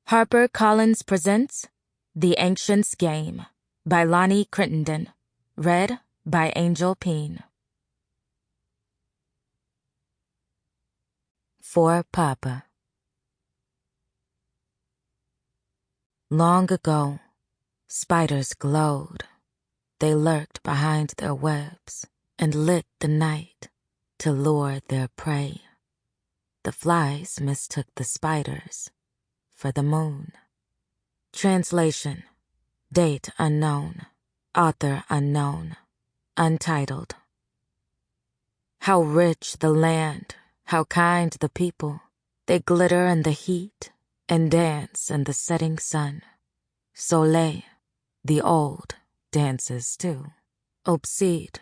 HarperCollins presents The Ancient's Game by Loni Crittenden, read by Angel Pean. For Papa. Long ago, spiders glowed. They lurked behind their webs and lit the night to lure their prey. The flies mistook the spiders for the moon. Translation: date unknown, author unknown, untitled. How rich the land, how kind the people. They glitter in the heat and dance in the setting sun. Soleil, the old, dances too. Obsede,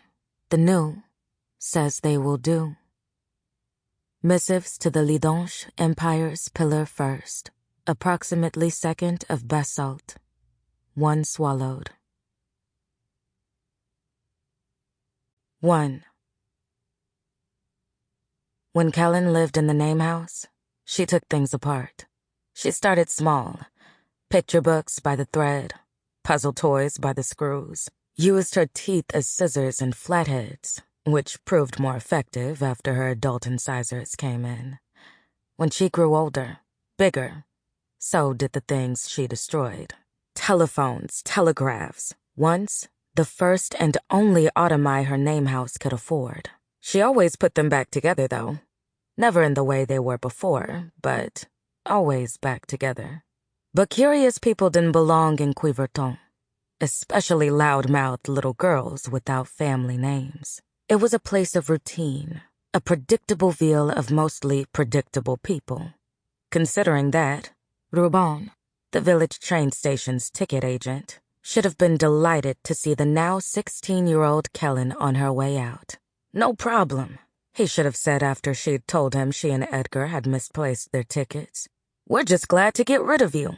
the new, says they will do. Missives to the Lidange Empire's pillar first, approximately second of basalt. One swallowed. 1. When Kellan lived in the name house, she took things apart. She started small, picture books by the thread, puzzle toys by the screws, used her teeth as scissors and flatheads, which proved more effective after her adult incisors came in. When she grew older, bigger, so did the things she destroyed. Telephones, telegraphs, once the first and only automi her name house could afford. She always put them back together, though. Never in the way they were before, but always back together. But curious people didn't belong in Quiverton, especially loud-mouthed little girls without family names. It was a place of routine, a predictable ville of mostly predictable people. Considering that, Rouban, the village train station's ticket agent, should have been delighted to see the now 16-year-old Kellan on her way out. No problem, he should have said after she'd told him she and Edgar had misplaced their tickets. We're just glad to get rid of you.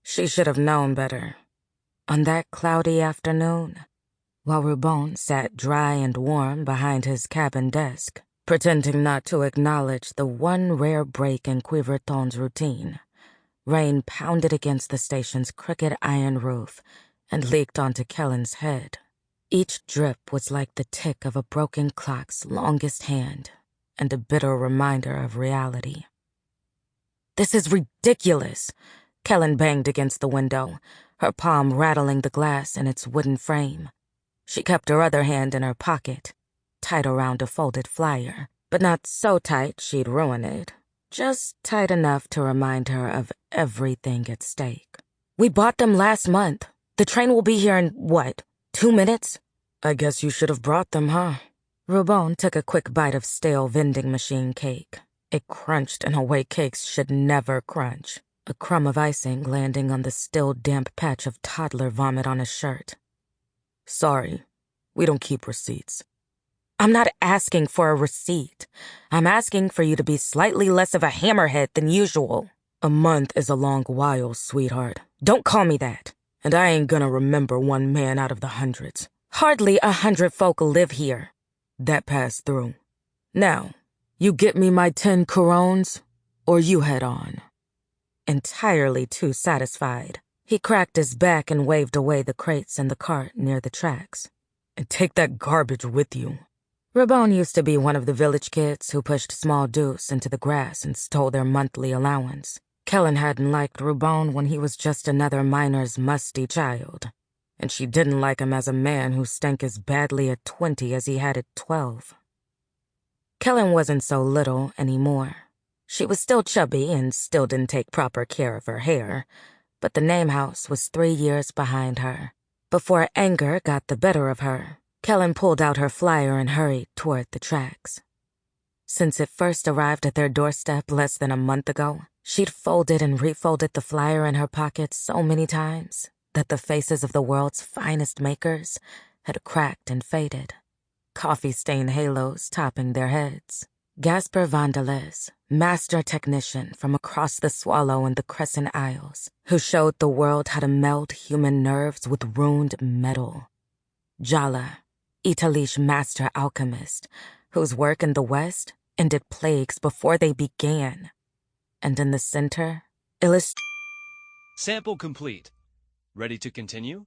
She should have known better. On that cloudy afternoon, while Rouban sat dry and warm behind his cabin desk, pretending not to acknowledge the one rare break in Quiverton's routine, rain pounded against the station's crooked iron roof and leaked onto Kellan's head. Each drip was like the tick of a broken clock's longest hand and a bitter reminder of reality. This is ridiculous, Kellan banged against the window, her palm rattling the glass in its wooden frame. She kept her other hand in her pocket, tight around a folded flyer, but not so tight she'd ruin it. Just tight enough to remind her of everything at stake. We bought them last month. The train will be here in, 2 minutes? I guess you should have brought them, huh? Rouban took a quick bite of stale vending machine cake. It crunched in a way cakes should never crunch, a crumb of icing landing on the still damp patch of toddler vomit on his shirt. Sorry, we don't keep receipts. I'm not asking for a receipt. I'm asking for you to be slightly less of a hammerhead than usual. A month is a long while, sweetheart. Don't call me that. And I ain't gonna remember one man out of the hundreds. Hardly 100 folk live here. That passed through. Now, you get me my 10 corones, or you head on. Entirely too satisfied, he cracked his back and waved away the crates in the cart near the tracks. And take that garbage with you. Rouban used to be one of the village kids who pushed small deuce into the grass and stole their monthly allowance. Kellan hadn't liked Rouban when he was just another miner's musty child, and she didn't like him as a man who stank as badly at 20 as he had at 12. Kellan wasn't so little anymore. She was still chubby and still didn't take proper care of her hair, but the name house was 3 years behind her. Before anger got the better of her, Kellan pulled out her flyer and hurried toward the tracks. Since it first arrived at their doorstep less than a month ago, she'd folded and refolded the flyer in her pocket so many times that the faces of the world's finest makers had cracked and faded, coffee-stained halos topping their heads. Gasper Vandelez, master technician from across the Swallow and the Crescent Isles, who showed the world how to meld human nerves with ruined metal. Jala, Italish master alchemist, whose work in the West ended plagues before they began. And in the center, Illust. Sample complete. Ready to continue?